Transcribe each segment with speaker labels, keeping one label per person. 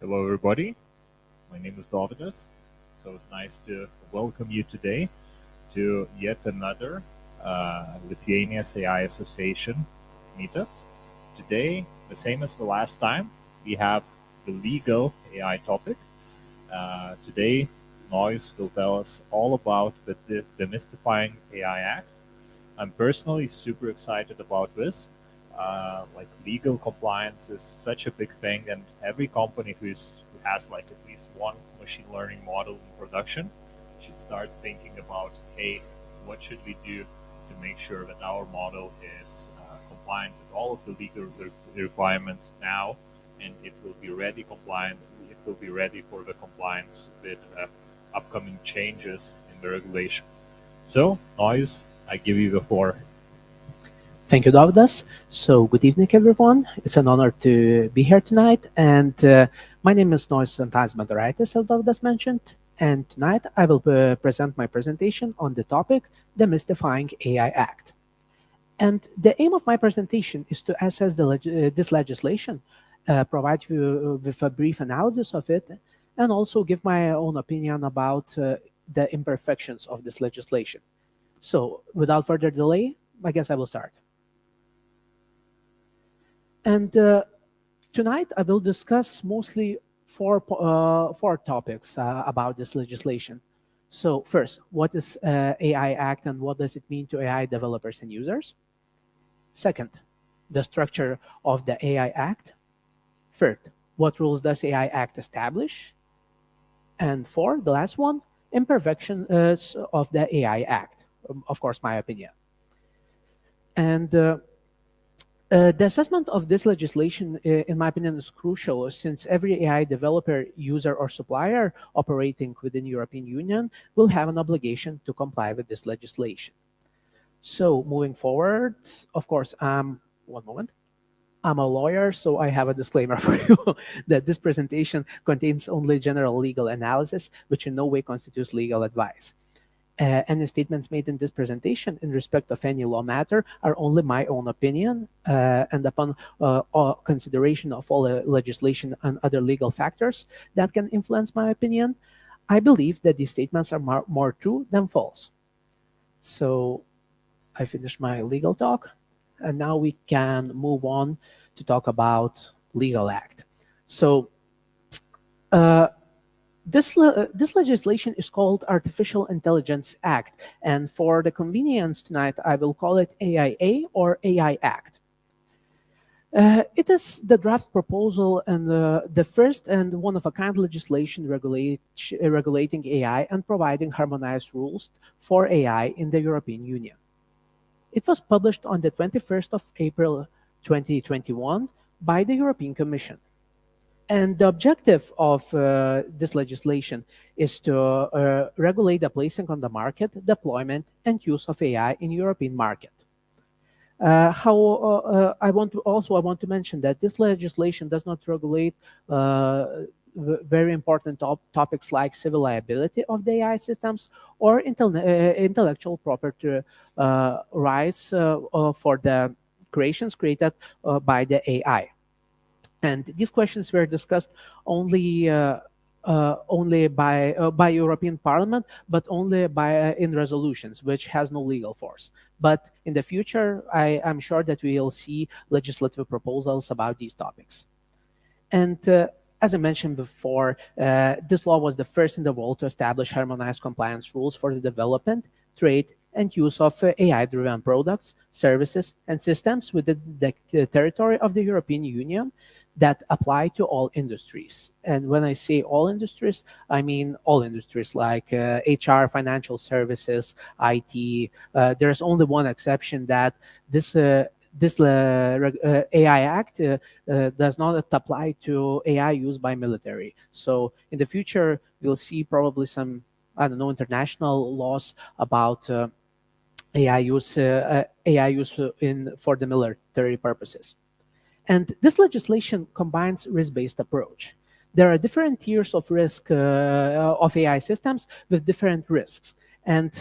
Speaker 1: Hello, everybody. My name is Dovidas. So it's nice to welcome you today to yet another Lithuania's AI Association meetup. Today, the same as the last time, we have the legal AI topic. Today, Noise will tell us all about the Demystifying AI Act. I'm personally super excited about this. Like legal compliance is such a big thing, and every company who has like at least one machine learning model in production should start thinking about, hey, what should we do to make sure that our model is compliant with all of the legal requirements now, and it will be ready compliant. It will be ready for the compliance with upcoming changes in the regulation. So, Noise, I give you the floor.
Speaker 2: Thank you, Dovidas. So, good evening, everyone. It's an honor to be here tonight. And my name is Antanas Bendoraitis, as Dovidas mentioned. And tonight I will present my presentation on the topic, Demystifying AI Act. And the aim of my presentation is to assess this legislation, provide you with a brief analysis of it, and also give my own opinion about the imperfections of this legislation. So, without further delay, I guess I will start. And tonight I will discuss mostly four topics about this legislation. So first, what is AI Act and what does it mean to AI developers and users? Second, the structure of the AI Act. Third, what rules does AI Act establish? And fourth, the last one, imperfections of the AI Act. Of course, my opinion. And the assessment of this legislation, in my opinion, is crucial since every AI developer, user, or supplier operating within the European Union will have an obligation to comply with this legislation. So moving forward, of course, one moment. I'm a lawyer, so I have a disclaimer for you that this presentation contains only general legal analysis, which in no way constitutes legal advice. Any statements made in this presentation in respect of any law matter are only my own opinion, and upon consideration of all legislation and other legal factors that can influence my opinion, I believe that these statements are more true than false. So I finished my legal talk, and now we can move on to talk about legal act. So this legislation is called Artificial Intelligence Act, and for the convenience tonight, I will call it AIA or AI Act. It is the draft proposal and the first and one-of-a-kind legislation regulating AI and providing harmonized rules for AI in the European Union. It was published on the 21st of April 2021 by the European Commission. And the objective of this legislation is to regulate the placing on the market, deployment, and use of AI in European market. I want to mention that this legislation does not regulate very important topics like civil liability of the AI systems or intellectual property rights for the creations created by the AI. And these questions were discussed only by European Parliament, but only in resolutions, which has no legal force. But in the future, I'm sure that we will see legislative proposals about these topics. And as I mentioned before, this law was the first in the world to establish harmonized compliance rules for the development, trade, and use of AI-driven products, services, and systems within the territory of the European Union that apply to all industries. And when I say all industries, I mean all industries like HR, financial services, IT. There's only one exception that this AI Act does not apply to AI used by military. So in the future, we'll see probably some, I don't know, international laws about AI use for the military purposes. And this legislation combines risk-based approach. There are different tiers of risk of AI systems with different risks. And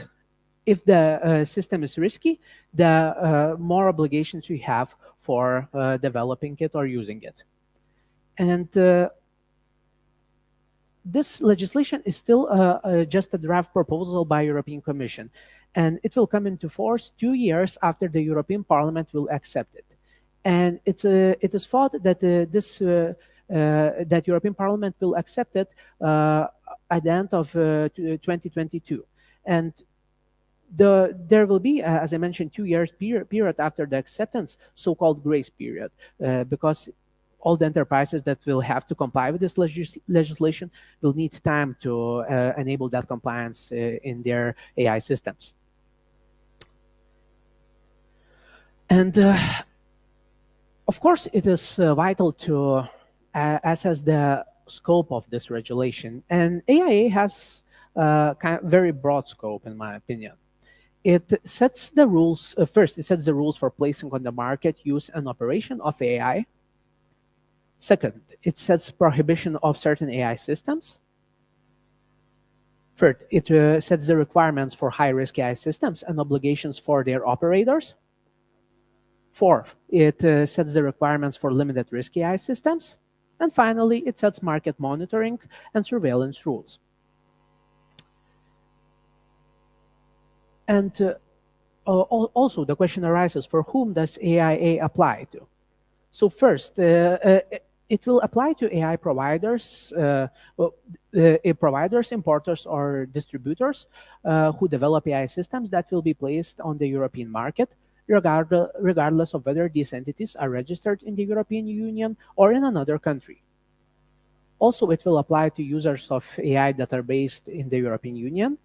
Speaker 2: if the system is risky, the more obligations you have for developing it or using it. And this legislation is still just a draft proposal by European Commission, and it will come into force 2 years after the European Parliament will accept it. And it is thought that that European Parliament will accept it at the end of 2022, and there will be, as I mentioned, 2 years period after the acceptance, so-called grace period, because all the enterprises that will have to comply with this legislation will need time to enable that compliance in their AI systems. And of course, it is vital to assess the scope of this regulation. And AIA has kind of very broad scope, in my opinion. It sets the rules. First, it sets the rules for placing on the market, use, and operation of AI. Second, it sets prohibition of certain AI systems. Third, it sets the requirements for high-risk AI systems and obligations for their operators. Fourth, it sets the requirements for limited risk AI systems. And finally, it sets market monitoring and surveillance rules. And also, the question arises, for whom does AIA apply to? So first, it will apply to AI providers, providers, importers, or distributors who develop AI systems that will be placed on the European market, regardless of whether these entities are registered in the European Union or in another country. Also, it will apply to users of AI that are based in the European Union,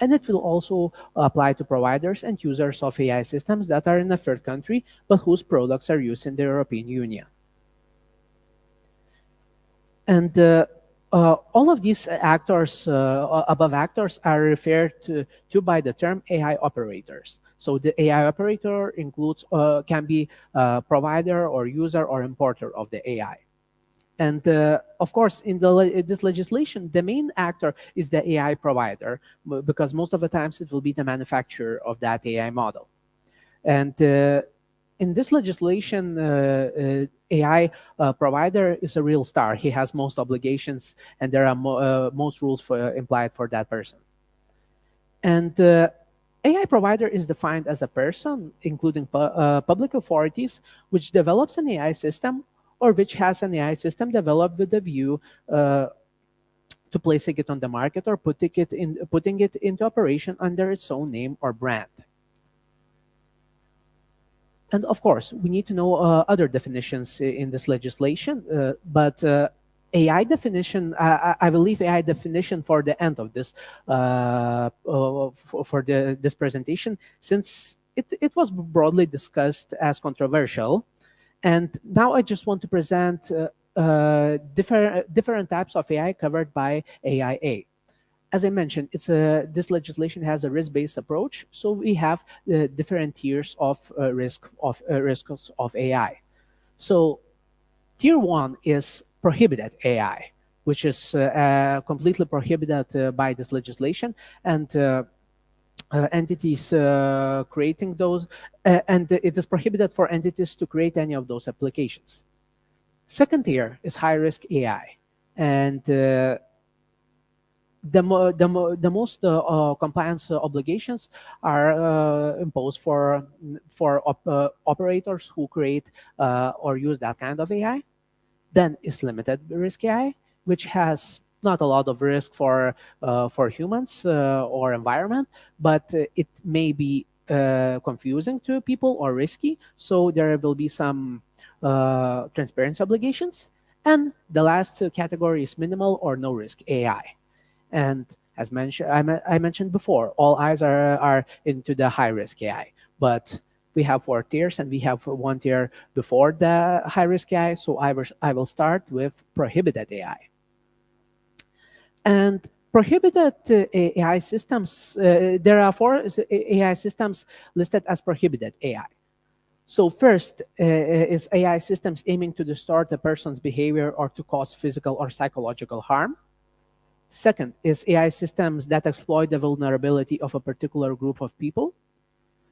Speaker 2: and it will also apply to providers and users of AI systems that are in a third country, but whose products are used in the European Union. And all of these actors, above actors, are referred to by the term AI operators. So the AI operator includes, can be provider or user or importer of the AI. And of course, in this legislation, the main actor is the AI provider, because most of the times it will be the manufacturer of that AI model. And in this legislation, AI provider is a real star. He has most obligations, and there are most rules implied for that person. And AI provider is defined as a person, including public authorities, which develops an AI system or which has an AI system developed with a view to placing it on the market or putting it into operation under its own name or brand. And of course, we need to know other definitions in this legislation, but AI definition, I will leave AI definition for the end of this, this presentation, since it was broadly discussed as controversial. And now I just want to present different types of AI covered by AIA. As I mentioned, this legislation has a risk-based approach, so we have different tiers of risks of AI. So tier 1 is prohibited AI, which is completely prohibited by this legislation, and entities creating those, and it is prohibited for entities to create any of those applications. Second tier is high-risk AI, and the most compliance obligations are imposed for operators who create or use that kind of AI. Then is limited risk AI, which has not a lot of risk for humans or environment, but it may be confusing to people or risky. So there will be some transparency obligations. And the last category is minimal or no risk AI. And as mentioned, I mentioned before, all eyes are into the high risk AI, but we have 4 tiers, and we have 1 tier before the high risk AI. So I will start with prohibited AI. And prohibited AI systems, there are 4 AI systems listed as prohibited AI. So first is AI systems aiming to distort a person's behavior or to cause physical or psychological harm. Second is AI systems that exploit the vulnerability of a particular group of people.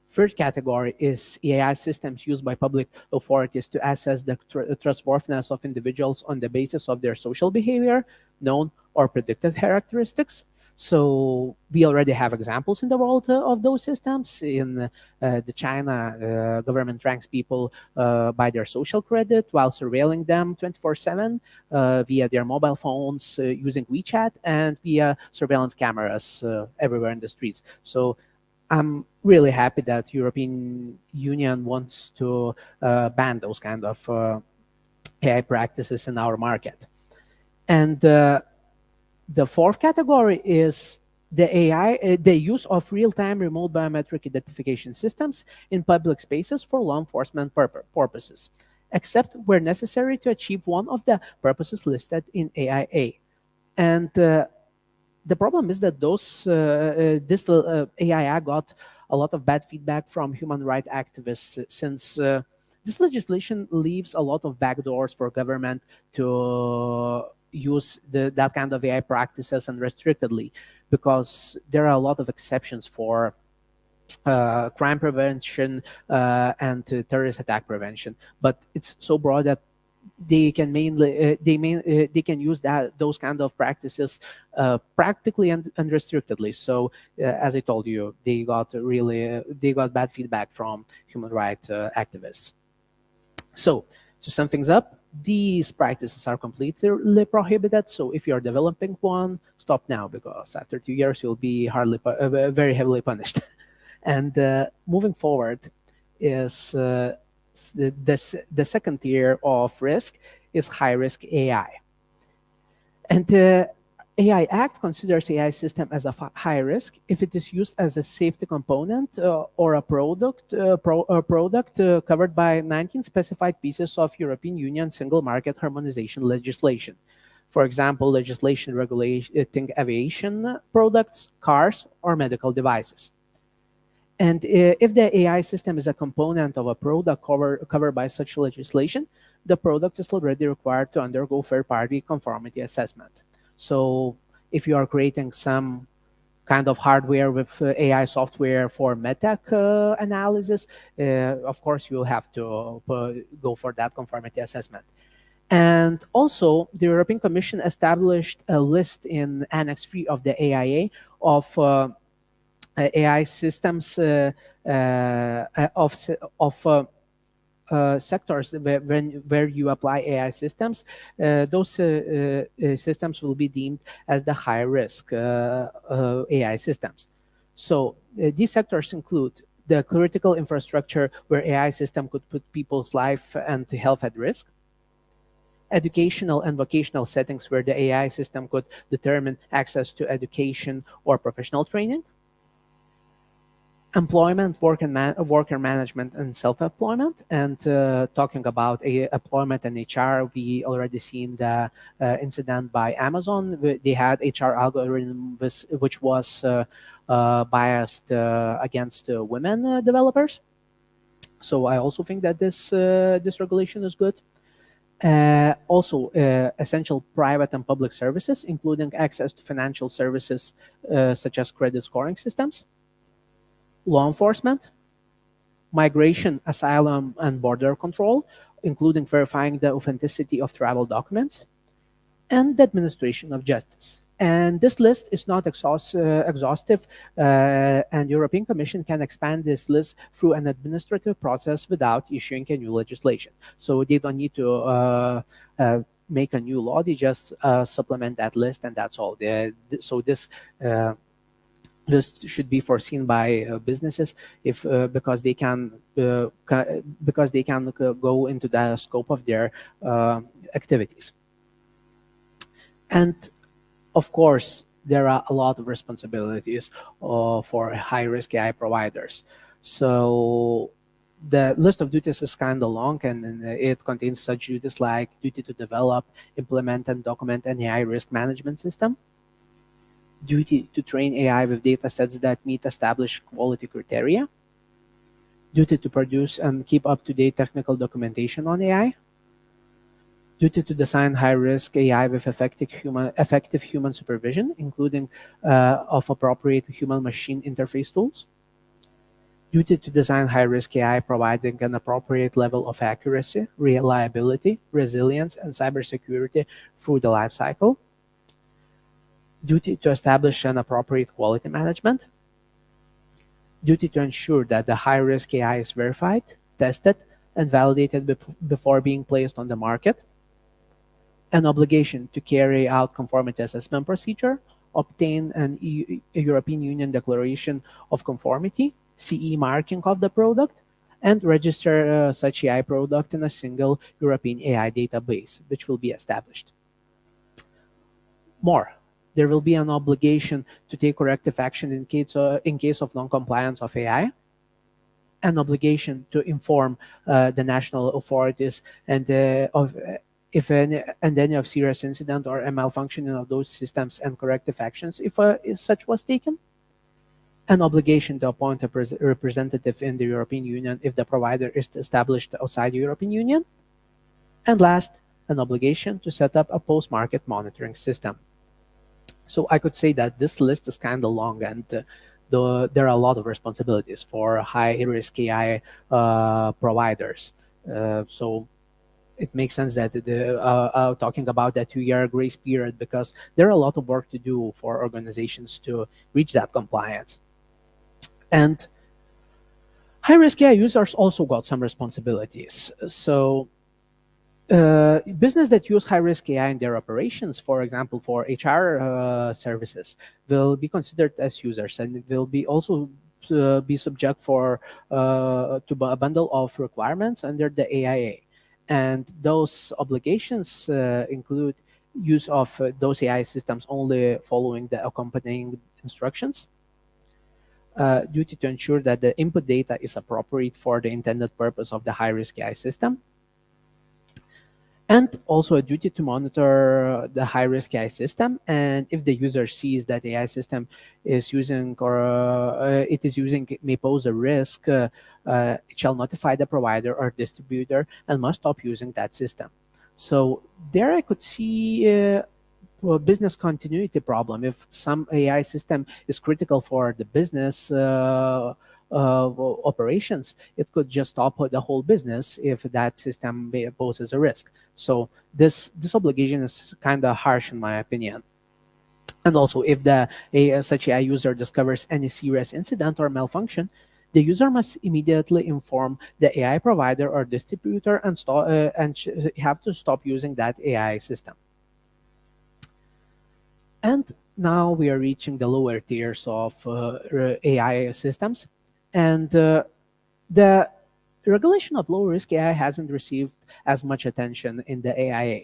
Speaker 2: Third category is AI systems used by public authorities to assess the trustworthiness of individuals on the basis of their social behavior, known or predicted characteristics. So we already have examples in the world of those systems. In the China, government ranks people by their social credit while surveilling them 24/7 via their mobile phones using WeChat and via surveillance cameras everywhere in the streets. So I'm really happy that European Union wants to ban those kind of AI practices in our market. And the fourth category is the use of real-time remote biometric identification systems in public spaces for law enforcement purposes, except where necessary to achieve one of the purposes listed in AIA. And the problem is that this AI got a lot of bad feedback from human rights activists since this legislation leaves a lot of backdoors for government to use that kind of AI practices unrestrictedly, because there are a lot of exceptions for crime prevention and terrorist attack prevention. But it's so broad that they can they can use those kind of practices practically and unrestrictedly. So as I told you, they got bad feedback from human rights activists. So to sum things up, these practices are completely prohibited. So if you're developing one, stop now, because after 2 years you'll be very heavily punished. And moving forward is the second tier of risk is high risk AI. And the AI Act considers AI system as a high risk if it is used as a safety component or a product covered by 19 specified pieces of European Union single market harmonization legislation. For example, legislation regulating aviation products, cars, or medical devices. And if the AI system is a component of a product covered by such legislation, the product is already required to undergo third-party conformity assessment. So if you are creating some kind of hardware with AI software for medtech analysis, of course, you will have to go for that conformity assessment. And also, the European Commission established a list in Annex 3 of the AIA of AI systems of sectors where you apply AI systems. Those systems will be deemed as the high risk AI systems. So these sectors include the critical infrastructure where AI system could put people's life and health at risk, educational and vocational settings where the AI system could determine access to education or professional training, employment, worker management, and self-employment. And talking about employment and HR, we already seen the incident by Amazon. They had HR algorithm which was biased against women developers. So I also think that this regulation is good. Also, essential private and public services, including access to financial services such as credit scoring systems, law enforcement, migration, asylum, and border control, including verifying the authenticity of travel documents, and the administration of justice. And this list is not exhaustive, and European Commission can expand this list through an administrative process without issuing a new legislation. So they don't need to make a new law; they just supplement that list, and that's all. So this should be foreseen by businesses if because they can go into the scope of their activities. And of course, there are a lot of responsibilities for high-risk AI providers. So the list of duties is kind of long, and it contains such duties like duty to develop, implement, and document an AI risk management system, duty to train AI with data sets that meet established quality criteria, duty to produce and keep up-to-date technical documentation on AI, duty to design high-risk AI with effective human supervision, including of appropriate human-machine interface tools, Duty to design high-risk AI providing an appropriate level of accuracy, reliability, resilience, and cybersecurity through the life cycle. Duty to establish an appropriate quality management. Duty to ensure that the high-risk AI is verified, tested, and validated before being placed on the market. An obligation to carry out conformity assessment procedure, obtain an a European Union Declaration of Conformity, CE marking of the product, and register such AI product in a single European AI database, which will be established. More, there will be an obligation to take corrective action in case of non-compliance of AI, an obligation to inform the national authorities and of if any of serious incident or a malfunctioning of those systems and corrective actions if such was taken, an obligation to appoint a representative in the European Union if the provider is established outside the European Union, and last, an obligation to set up a post-market monitoring system. So I could say that this list is kind of long, and there are a lot of responsibilities for high-risk AI providers. So it makes sense that talking about that 2-year grace period, because there are a lot of work to do for organizations to reach that compliance. And high-risk AI users also got some responsibilities. So business that use high-risk AI in their operations, for example, for HR services, will be considered as users and will be also be subject for to a bundle of requirements under the AIA. And those obligations include use of those AI systems only following the accompanying instructions, duty to ensure that the input data is appropriate for the intended purpose of the high-risk AI system, and also a duty to monitor the high-risk AI system. And if the user sees that the AI system is using or it may pose a risk, it shall notify the provider or distributor and must stop using that system. So there I could see a business continuity problem. If some AI system is critical for the business operations, it could just stop the whole business if that system poses a risk. So this obligation is kind of harsh in my opinion. And also, if such AI user discovers any serious incident or malfunction, the user must immediately inform the AI provider or distributor and have to stop using that AI system. And now we are reaching the lower tiers of AI systems. And the regulation of low-risk AI hasn't received as much attention in the AIA.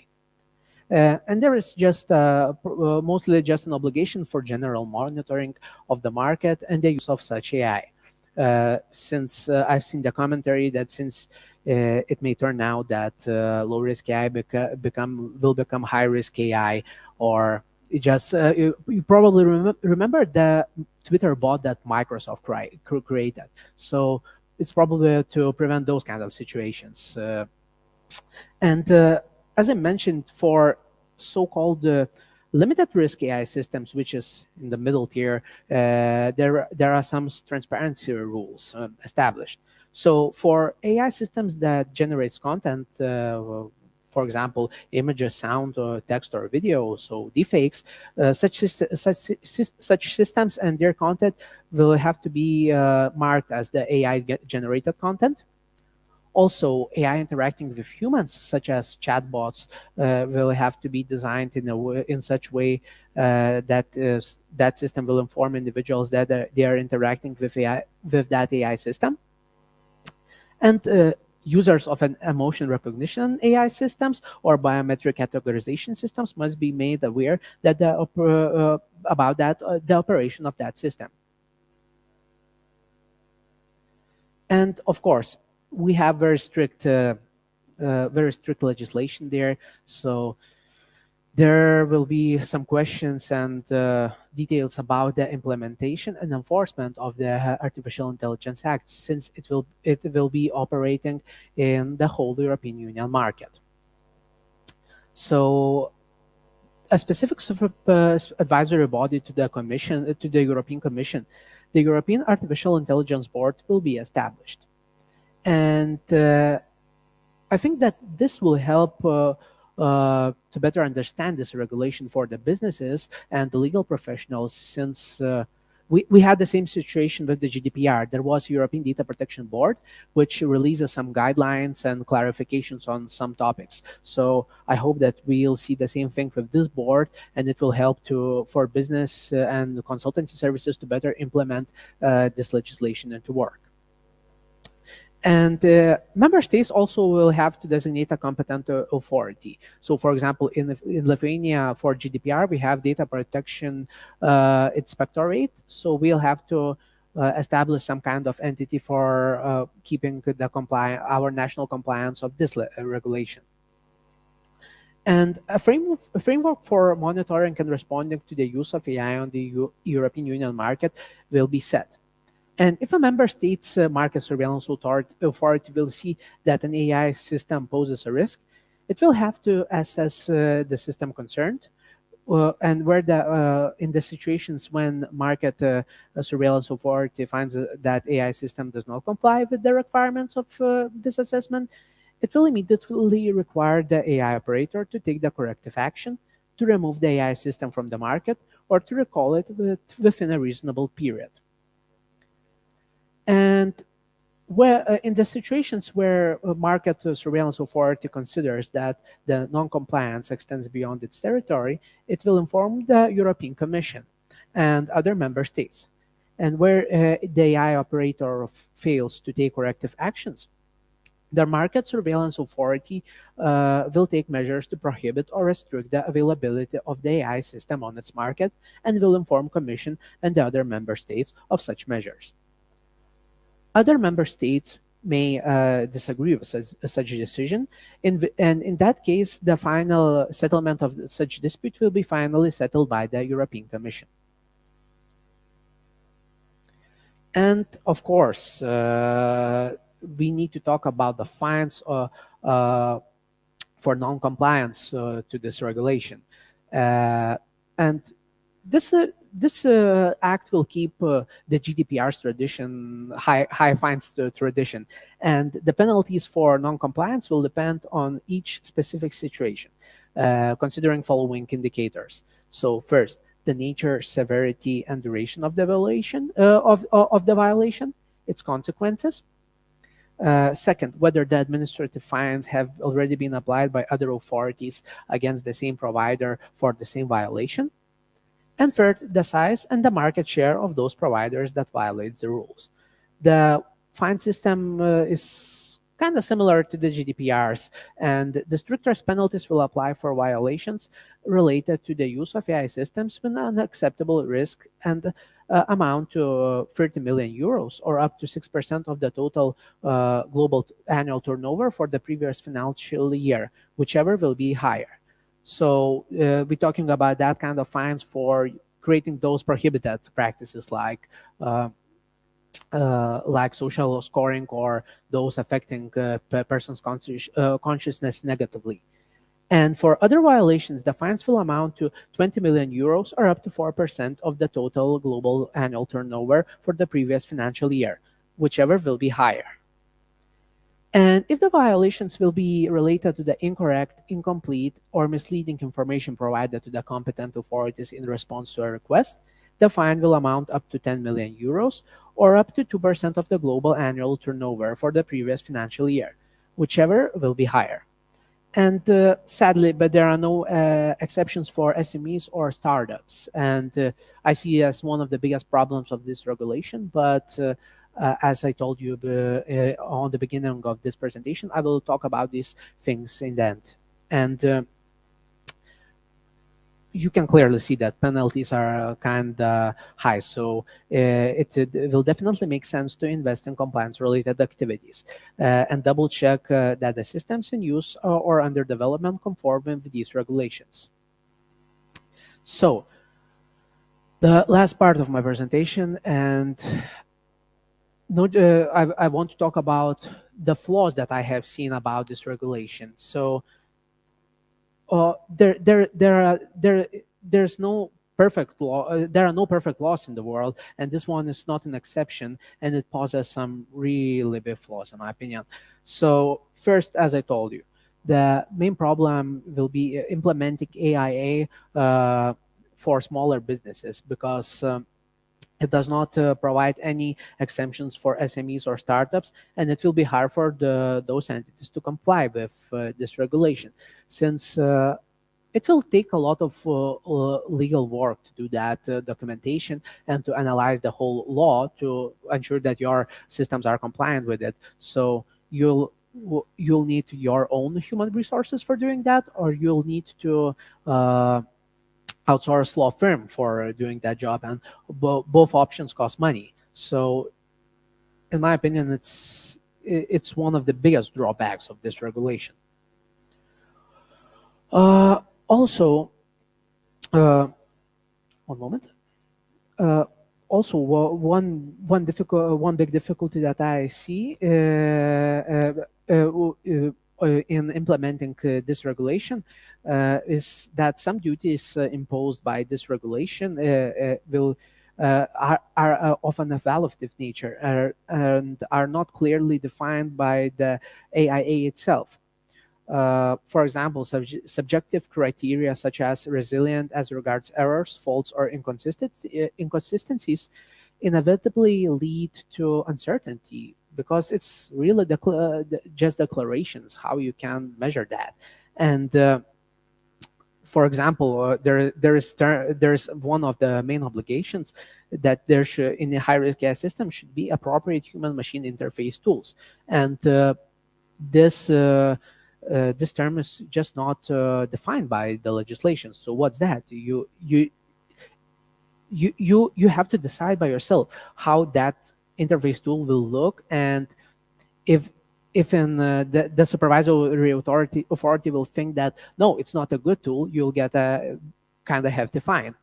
Speaker 2: And there is just mostly just an obligation for general monitoring of the market and the use of such AI. Since I've seen the commentary that since it may turn out that low-risk AI will become high-risk AI, or it just you probably remember the Twitter bot that Microsoft created. So it's probably to prevent those kind of situations. And as I mentioned, for so-called limited risk AI systems, which is in the middle tier, there are some transparency rules established. So for AI systems that generates content, for example, images, sound, or text, or video, so deepfakes, such systems and their content will have to be marked as the AI generated content. Also, AI interacting with humans, such as chatbots, will have to be designed in such way that that system will inform individuals that they are interacting with that AI system. And users of an emotion recognition AI systems or biometric categorization systems must be made aware that about the operation of that system. And of course, we have very strict legislation there. So there will be some questions and details about the implementation and enforcement of the Artificial Intelligence Act, since it will be operating in the whole European Union market. So a specific advisory body to the Commission, to the European Commission, the European Artificial Intelligence Board will be established. And I think that this will help to better understand this regulation for the businesses and the legal professionals, since we had the same situation with the GDPR. There was European Data Protection Board, which releases some guidelines and clarifications on some topics. So I hope that we'll see the same thing with this board, and it will help to for business and consultancy services to better implement this legislation into work. And member states also will have to designate a competent authority. So, for example, in Lithuania, for GDPR, we have Data Protection Inspectorate. So we'll have to establish some kind of entity for keeping the our national compliance of this regulation. And a framework for monitoring and responding to the use of AI on the European Union market will be set. And if a member state's market surveillance authority will see that an AI system poses a risk, it will have to assess the system concerned, and where in the situations when market surveillance authority finds that AI system does not comply with the requirements of this assessment, it will immediately require the AI operator to take the corrective action to remove the AI system from the market or to recall it within a reasonable period. And where in the situations where a market surveillance authority considers that the non-compliance extends beyond its territory, it will inform the European Commission and other member states. And where the AI operator fails to take corrective actions, the market surveillance authority will take measures to prohibit or restrict the availability of the AI system on its market, and will inform Commission and the other member states of such measures. Other member states may disagree with such a decision, and in that case, the final settlement of such dispute will be finally settled by the European Commission. And of course, we need to talk about the fines for non-compliance to this regulation. And this act will keep the GDPR's tradition, high fines tradition, and the penalties for non-compliance will depend on each specific situation, considering following indicators. So first, the nature, severity, and duration of the violation, its consequences. Second, whether the administrative fines have already been applied by other authorities against the same provider for the same violation. And third, the size and the market share of those providers that violates the rules. The fine system is kind of similar to the GDPR's, and the strictest penalties will apply for violations related to the use of AI systems with an unacceptable risk and amount to 30 million euros, or up to 6% of the total global annual turnover for the previous financial year, whichever will be higher. So we're talking about that kind of fines for creating those prohibited practices like social scoring, or those affecting person's consciousness negatively. And for other violations, the fines will amount to 20 million euros, or up to 4% of the total global annual turnover for the previous financial year, whichever will be higher. And if the violations will be related to the incorrect, incomplete, or misleading information provided to the competent authorities in response to a request, the fine will amount up to 10 million euros, or up to 2% of the global annual turnover for the previous financial year, whichever will be higher. And sadly, but there are no exceptions for SMEs or startups. And I see as one of the biggest problems of this regulation, but as I told you on the beginning of this presentation, I will talk about these things in the end. And you can clearly see that penalties are kind of high. So it will definitely make sense to invest in compliance-related activities and double check that the systems in use or under development conform with these regulations. So the last part of my presentation, and I want to talk about the flaws that I have seen about this regulation. So there's no perfect law. There are no perfect laws in the world, and this one is not an exception, and it poses some really big flaws, in my opinion. So first, as I told you, the main problem will be implementing AIA for smaller businesses, because it does not provide any exemptions for SMEs or startups, and it will be hard for those entities to comply with this regulation, since it will take a lot of legal work to do that documentation and to analyze the whole law to ensure that your systems are compliant with it. So you'll need your own human resources for doing that, or you'll need to outsource law firm for doing that job, and both options cost money. So in my opinion, it's one of the biggest drawbacks of this regulation. Also, one moment. Uh, Also, one big difficulty that I see in implementing this regulation is that some duties imposed by this regulation will are of an evaluative nature, and are not clearly defined by the AIA itself. For example, subjective criteria such as resilient as regards errors, faults, or inconsistencies inevitably lead to uncertainty, because it's really just declarations, how you can measure that. And for example, there's one of the main obligations that there should, in a high-risk AI system, should be appropriate human-machine interface tools, and this term is just not defined by the legislation. So what's that? You have to decide by yourself how that interface tool will look, and if the supervisory authority will think that no, it's not a good tool, you'll get a kind of hefty fine.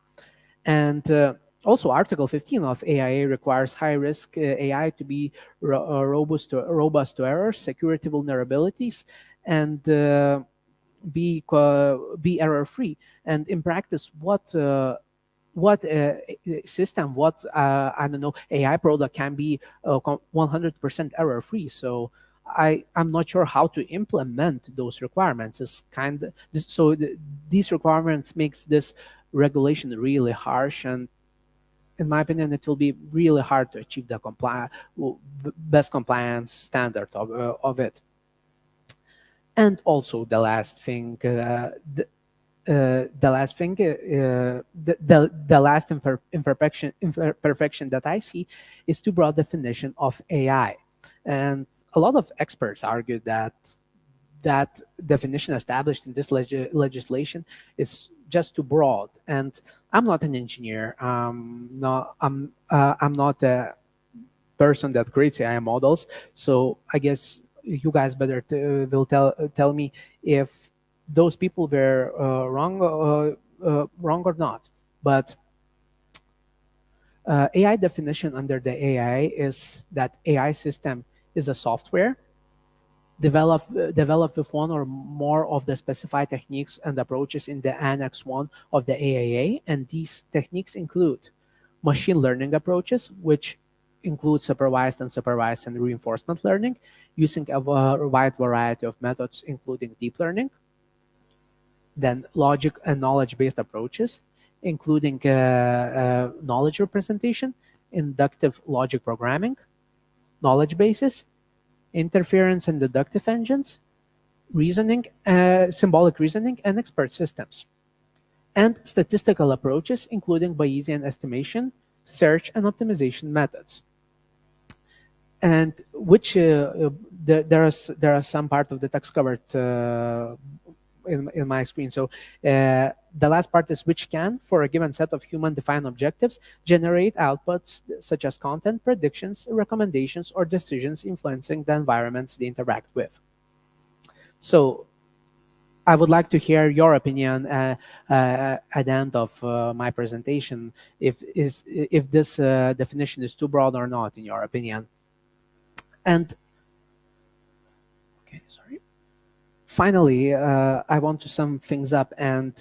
Speaker 2: And also, Article 15 of AIA requires high-risk AI to be robust to errors, security vulnerabilities, and be error-free. And in practice, what system, what I don't know, AI product can be 100% error-free? So I'm not sure how to implement those requirements. It's these requirements makes this regulation really harsh, and in my opinion, it will be really hard to achieve the best compliance standard of it. And also the last imperfection that I see is too broad definition of AI, and a lot of experts argue that that definition established in this legislation is just too broad. And I'm not an engineer. I'm not a person that creates AI models. So I guess you guys better will tell me if those people were wrong or not. But AI definition under the AI is that AI system is a software developed with one or more of the specified techniques and approaches in the Annex 1 of the AIA, and these techniques include machine learning approaches, which include supervised, unsupervised, and reinforcement learning, using a wide variety of methods, including deep learning. Then logic and knowledge-based approaches, including knowledge representation, inductive logic programming, knowledge bases, interference and deductive engines, reasoning, symbolic reasoning, and expert systems. And statistical approaches, including Bayesian estimation, search, and optimization methods. And which there are some part of the text covered in my screen. So the last part is which can, for a given set of human-defined objectives, generate outputs such as content, predictions, recommendations, or decisions influencing the environments they interact with. So I would like to hear your opinion at the end of my presentation, if this definition is too broad or not, in your opinion. And okay, sorry. Finally, I want to sum things up, and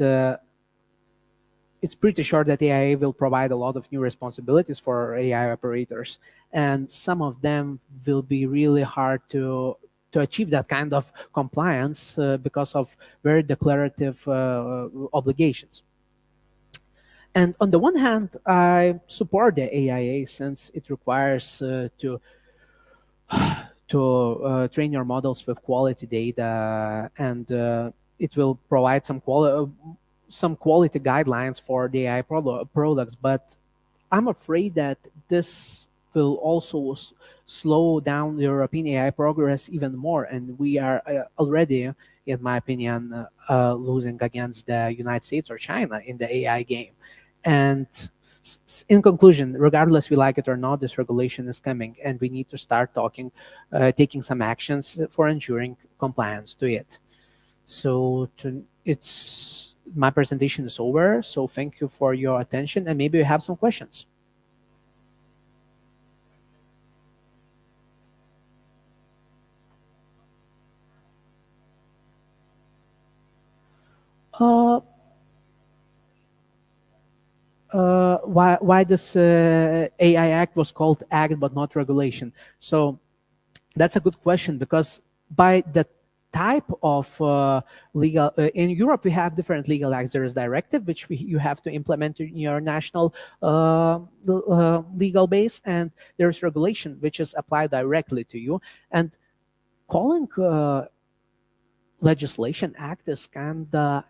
Speaker 2: it's pretty sure that AI will provide a lot of new responsibilities for AI operators, and some of them will be really hard to achieve that kind of compliance because of very declarative obligations. And on the one hand, I support the AIA since it requires to train your models with quality data, and it will provide some quality guidelines for the AI products. But I'm afraid that this will also slow down the European AI progress even more, and we are already, in my opinion, losing against the United States or China in the AI game. And in conclusion, regardless we like it or not, this regulation is coming, and we need to start taking some actions for ensuring compliance to it. So it's my presentation is over. So thank you for your attention, and maybe you have some questions. Uh, why this AI Act was called Act but not regulation? So that's a good question, because by the type of legal in Europe we have different legal acts. There is directive which you have to implement in your national legal base, and there's regulation which is applied directly to you. And calling legislation act is kind of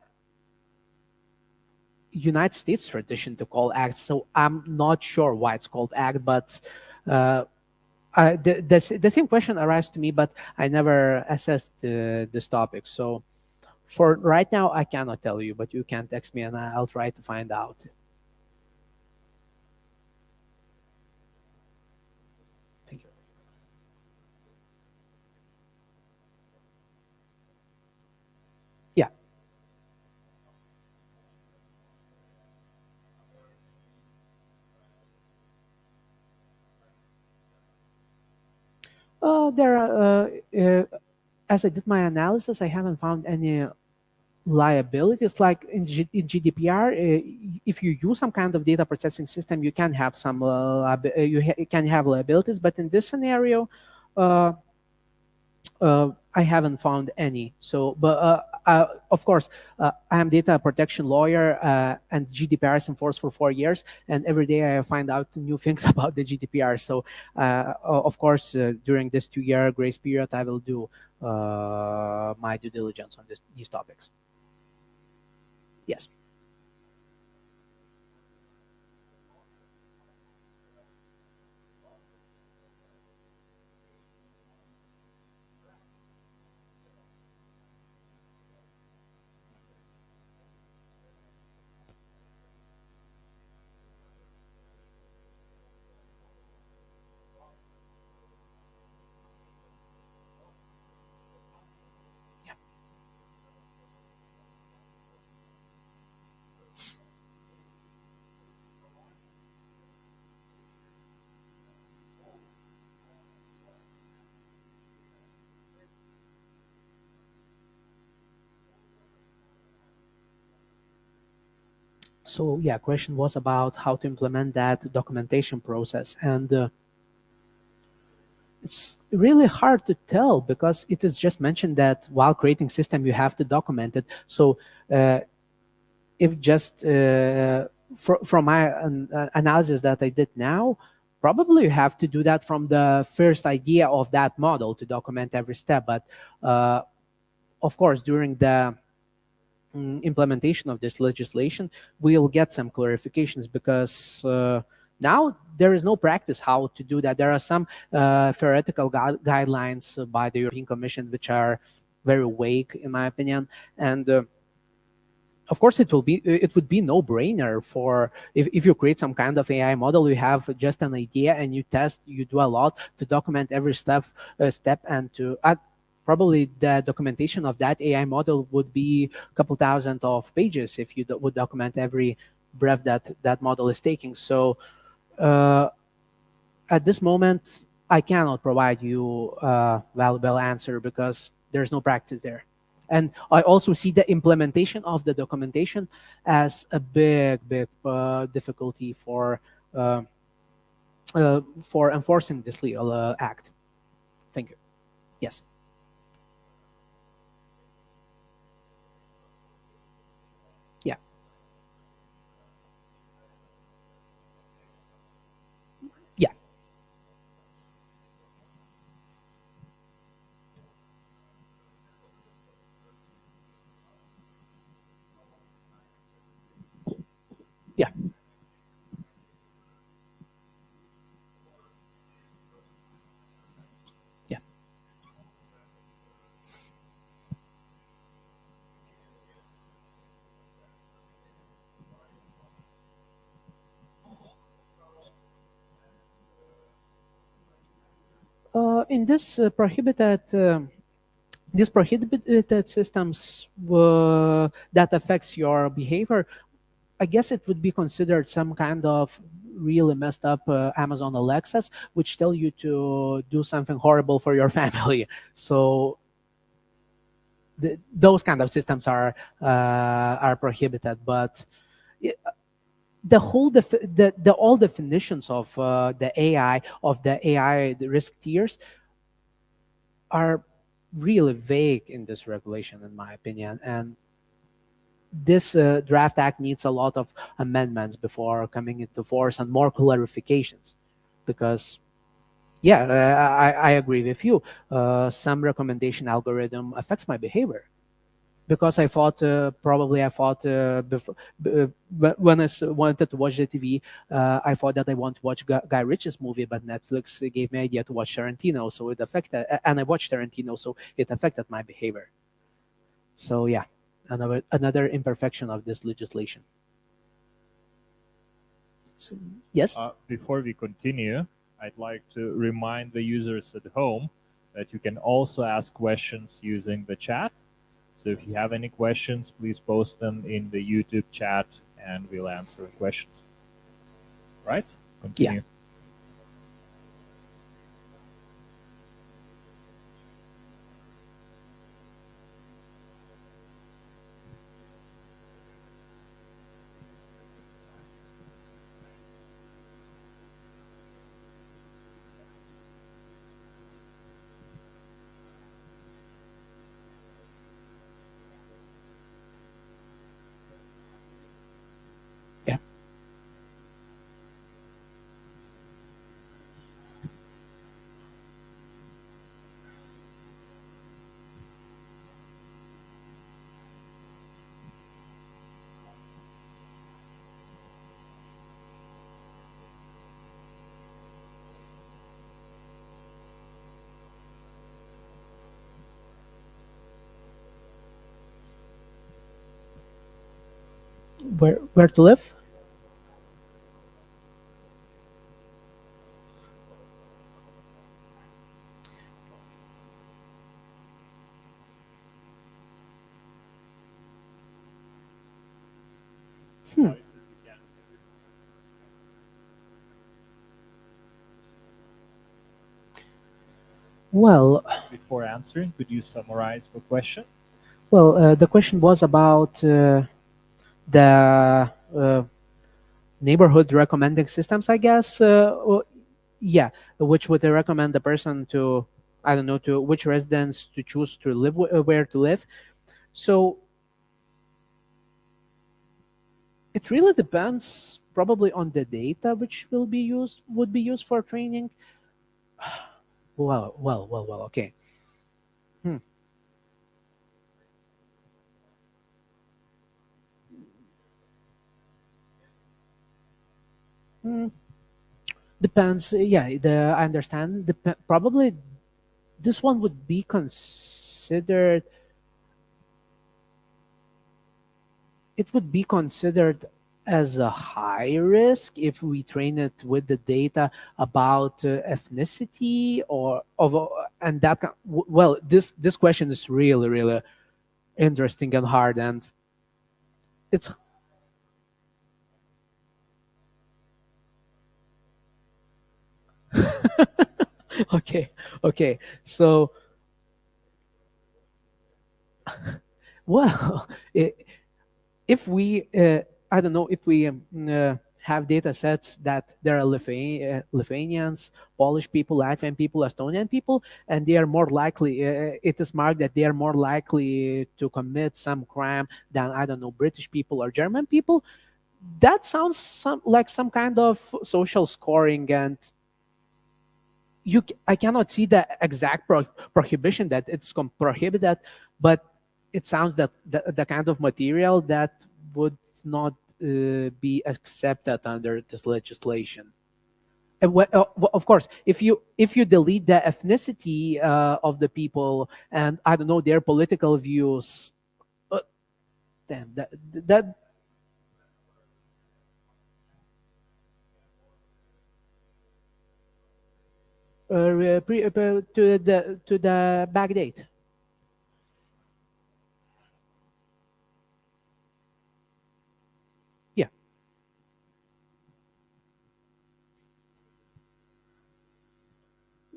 Speaker 2: United States tradition to call acts, so I'm not sure why it's called act. But the same question arises to me, but I never assessed this topic. So for right now, I cannot tell you, but you can text me and I'll try to find out. Thank you. Yeah. There are, as I did my analysis, I haven't found any liabilities like in GDPR. If you use some kind of data processing system, you can have some you can have liabilities. But in this scenario, uh, I haven't found any. So, but of course, I am data protection lawyer, and GDPR is enforced for 4 years, and every day I find out new things about the GDPR. So, of course, during this 2 year grace period, I will do my due diligence on these topics. Yes. So yeah, question was about how to implement that documentation process, and it's really hard to tell because it is just mentioned that while creating system you have to document it. So if just from my analysis that I did now, probably you have to do that from the first idea of that model to document every step. But of course, during the implementation of this legislation, we'll get some clarifications, because now there is no practice how to do that. There are some theoretical guidelines by the European Commission which are very vague, in my opinion. And of course, it would be no brainer for if you create some kind of AI model, you have just an idea and you test, you do a lot to document every step, and to probably the documentation of that AI model would be a couple thousand of pages if you would document every breath that model is taking. So at this moment, I cannot provide you a valuable answer because there's no practice there. And I also see the implementation of the documentation as a big difficulty uh, for enforcing this legal act. Thank you. Yes. Yeah. Yeah. Yeah. Yeah. In this prohibited these prohibited systems that affects your behavior, I guess it would be considered some kind of really messed up Amazon Alexas, which tell you to do something horrible for your family. So those kind of systems are prohibited. But i- the whole the all definitions of the AI the risk tiers are really vague in this regulation, in my opinion. And this draft act needs a lot of amendments before coming into force and more clarifications, because yeah, I agree with you. Some recommendation algorithm affects my behavior because I thought before when wanted to watch the TV, I thought that I want to watch Guy Ritchie's movie, but Netflix gave me idea to watch Tarantino, so it affected, and I watched Tarantino, so it affected my behavior. So yeah, another imperfection of this legislation. So, yes.
Speaker 1: Before we continue, I'd like to remind the users at home that you can also ask questions using the chat. So if you have any questions, please post them in the YouTube chat and we'll answer the questions. Right?
Speaker 2: Yeah.
Speaker 1: Continue.
Speaker 2: Yeah. Where to live? Hmm. Well,
Speaker 1: Before answering, could you summarize the question?
Speaker 2: the question was about the neighborhood recommending systems, I guess. Yeah, which would recommend the person to, I don't know, to which residence to choose to live, where to live. So it really depends, probably on the data which would be used for training. Well. Okay. Hmm. Hmm. Depends. Yeah, I understand. Probably this one would be considered. It would be considered as a high risk if we train it with the data about ethnicity or of and that well, this question is really interesting and hard, and it's okay. Okay, so Well, i- if we I don't know if we have data sets that there are Lithuanians, Polish people, Latvian people, Estonian people, and they are more likely. It is marked that they are more likely to commit some crime than, I don't know, British people or German people. That sounds like some kind of social scoring, and I cannot see the exact prohibition that it's prohibited, but it sounds that the kind of material that would not be accepted under this legislation. And of course, if you delete the ethnicity of the people and, I don't know, their political views, uh, damn, that to the back date. Yeah,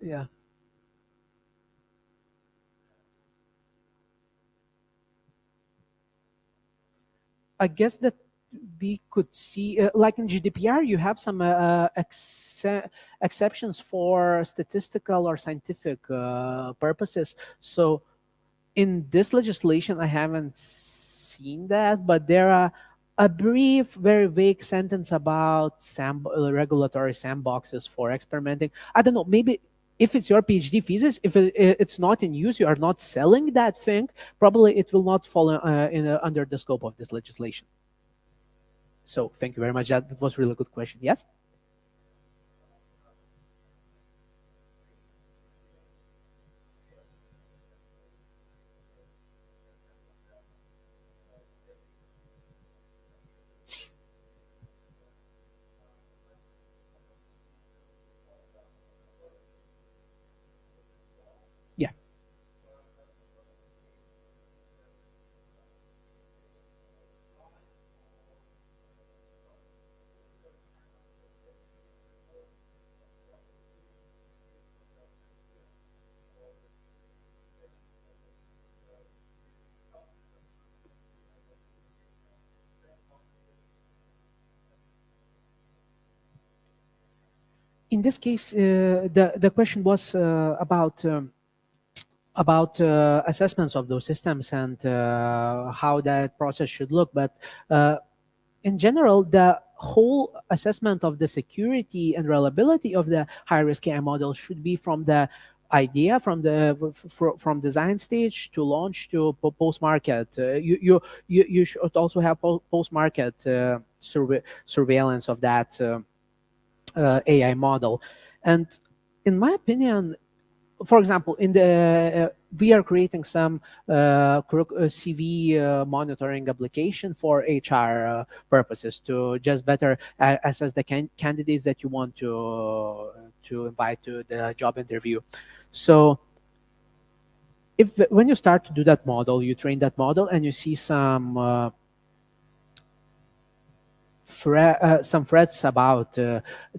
Speaker 2: yeah. I guess that we could see, like in GDPR, you have some exceptions for statistical or scientific purposes. So in this legislation, I haven't seen that, but there are a brief, very vague sentence about regulatory sandboxes for experimenting. I don't know, maybe if it's your PhD thesis, if it's not in use, you are not selling that thing, probably it will not fall under the scope of this legislation. So thank you very much. That was really good question. Yes. Yeah. In this case, the question was about assessments of those systems and how that process should look. But in general, the whole assessment of the security and reliability of the high risk AI model should be from the idea, from design stage to launch to post market. You should also have post market surveillance of that AI model. And in my opinion, for example, in the we are creating some CV monitoring application for HR purposes to just better assess the candidates that you want to invite to the job interview. So if when you start to do that model, you train that model, and you see some threats about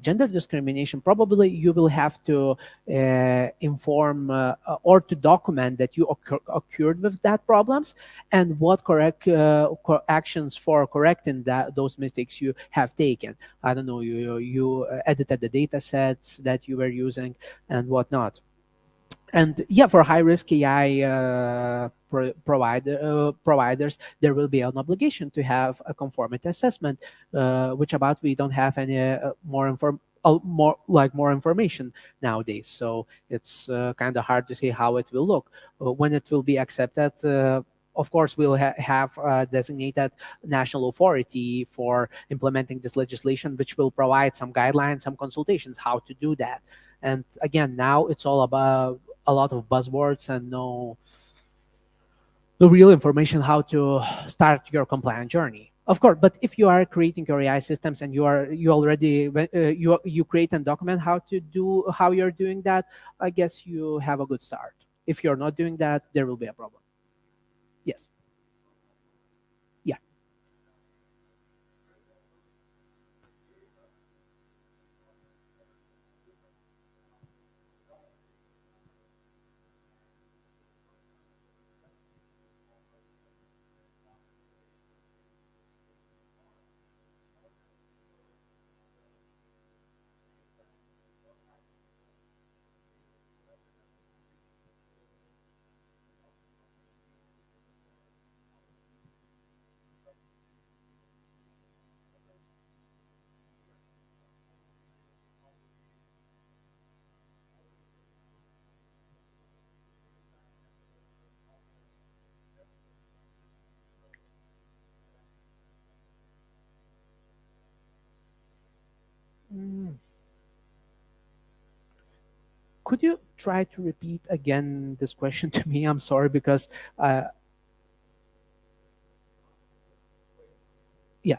Speaker 2: gender discrimination, probably you will have to inform or to document that you occurred with that problems and what actions for correcting those mistakes you have taken. I don't know, you edited the data sets that you were using and whatnot. And yeah, for high risk AI providers, there will be an obligation to have a conformity assessment, which about we don't have any more information nowadays. So it's kind of hard to say how it will look when it will be accepted. Of course, we'll have a designated national authority for implementing this legislation, which will provide some guidelines, some consultations how to do that. And again, now it's all about a lot of buzzwords and no real information how to start your compliant journey. Of course, but if you are creating your AI systems and you already you create and document how you're doing that, I guess you have a good start. If you're not doing that, there will be a problem. Yes. Yeah. Could you try to repeat again this question to me? I'm sorry because uh, yeah,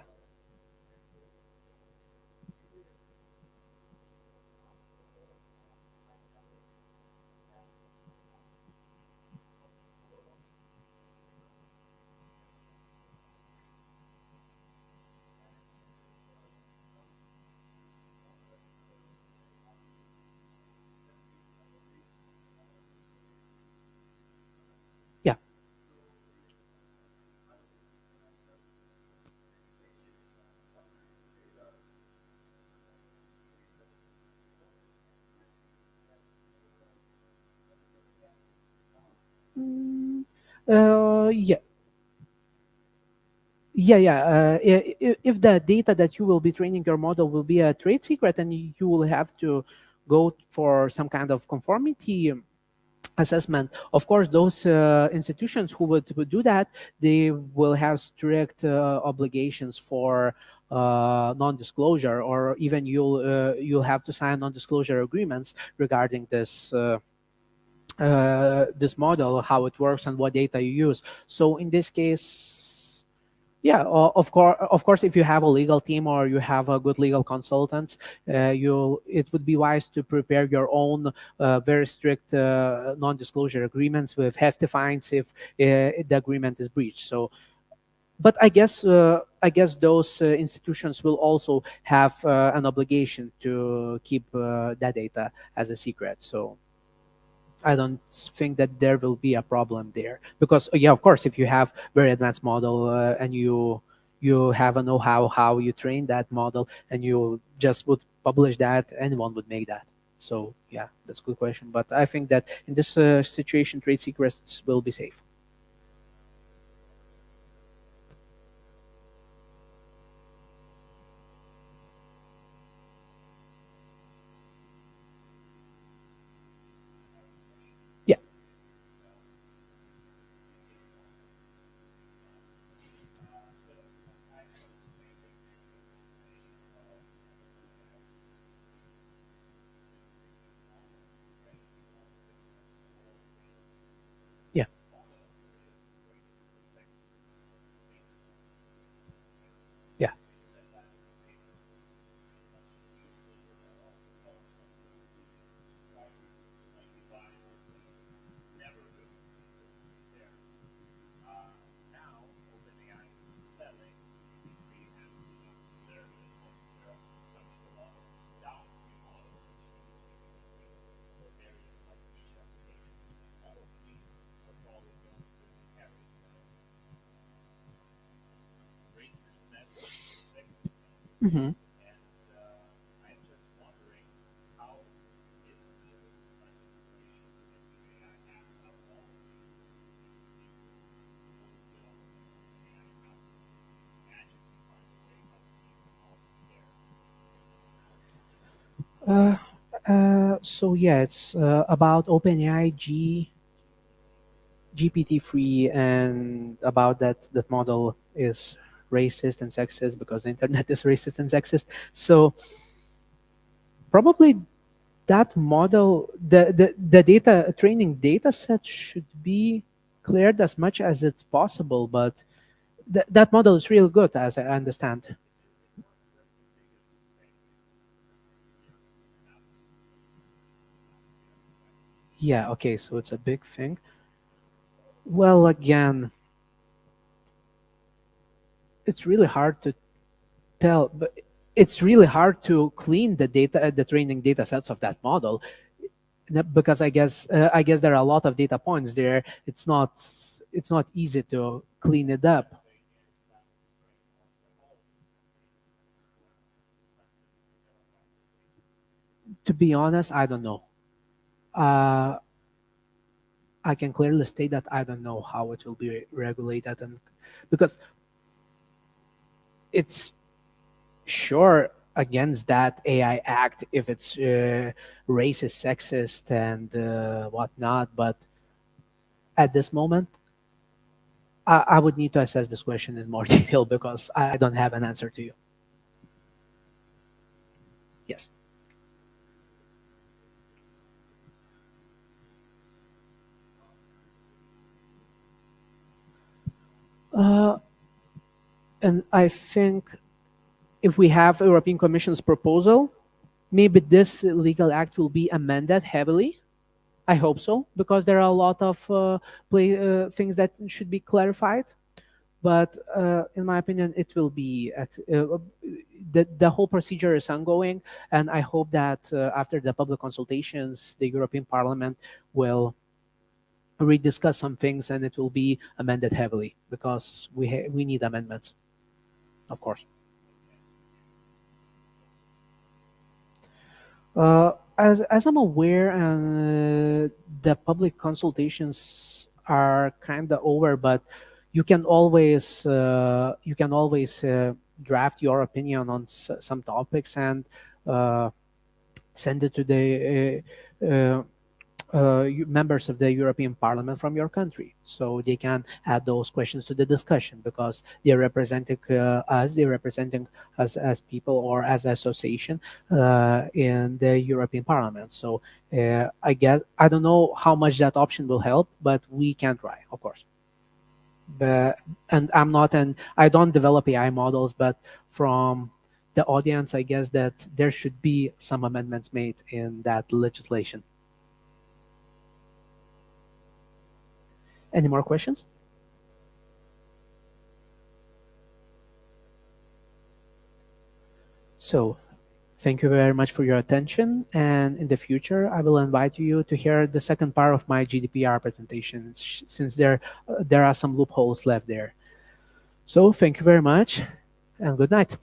Speaker 2: yeah. Mm, yeah, yeah. If the data that you will be training your model will be a trade secret, and you will have to go for some kind of conformity assessment. Of course, those institutions who would do that, they will have strict obligations for non-disclosure, or even you'll have to sign non-disclosure agreements regarding this model, how it works, and what data you use. So in this case, yeah, of course, if you have a legal team or you have a good legal consultants, you'll it would be wise to prepare your own very strict non-disclosure agreements with hefty fines if the agreement is breached. So, but I guess those institutions will also have an obligation to keep that data as a secret. So I don't think that there will be a problem there because yeah, of course, if you have very advanced model and you have a know-how how you train that model and you just would publish that, anyone would make that. So yeah, that's a good question. But I think that in this situation, trade secrets will be safe. Yeah, yeah, yeah.
Speaker 1: Now, OpenAI is selling free as a service, and they're running a lot of downstream models which for various like niche applications. All of these are probably going to carry racistness, sexistness,
Speaker 2: Hmm.
Speaker 1: and I'm just wondering how is this like relation to the AI Act, how all of these will AI magically find a way how to keep them all square.
Speaker 2: Uh, so yeah, it's about OpenAI GPT free, and about that model is racist and sexist because the internet is racist and sexist. So probably that model, the data training data set should be cleared as much as it's possible. But that model is real good, as I understand.
Speaker 1: It was the biggest thing in last year, right?
Speaker 2: Yeah. Okay. So it's a big thing. Well, again, it's really hard to tell, but it's really hard to clean the data, the training data sets of that model. Because I guess there are a lot of data points there. It's not easy to clean it up.
Speaker 1: Pennsylvania is having strain on all of the hundreds of terabytes of data.
Speaker 2: To be honest, I don't know. uh, I can clearly state that I don't know how it will be regulated, and because it's sure against that AI Act if it's racist, sexist, and whatnot. But at this moment, I would need to assess this question in more detail because I don't have an answer to you. Yes. Uh, and I think if we have European Commission's proposal, maybe this legal act will be amended heavily. I hope so, because there are a lot of things that should be clarified. But in my opinion, it will be the whole procedure is ongoing, and I hope that after the public consultations, the European Parliament will rediscuss some things, and it will be amended heavily because we need amendments, of course. As I'm aware, the public consultations are kind of over, but you can always draft your opinion on some topics and uh, send it to the members of the European Parliament from your country, so they can add those questions to the discussion because they're representing us as people or as association in the European Parliament. So I guess I don't know how much that option will help, but we can try, of course. But and I don't develop AI models, but from the audience, I guess that there should be some amendments made in that legislation. Any more questions? So, thank you very much for your attention. And in the future, I will invite you to hear the second part of my GDPR presentation, since there are some loopholes left there. So, thank you very much, and good night.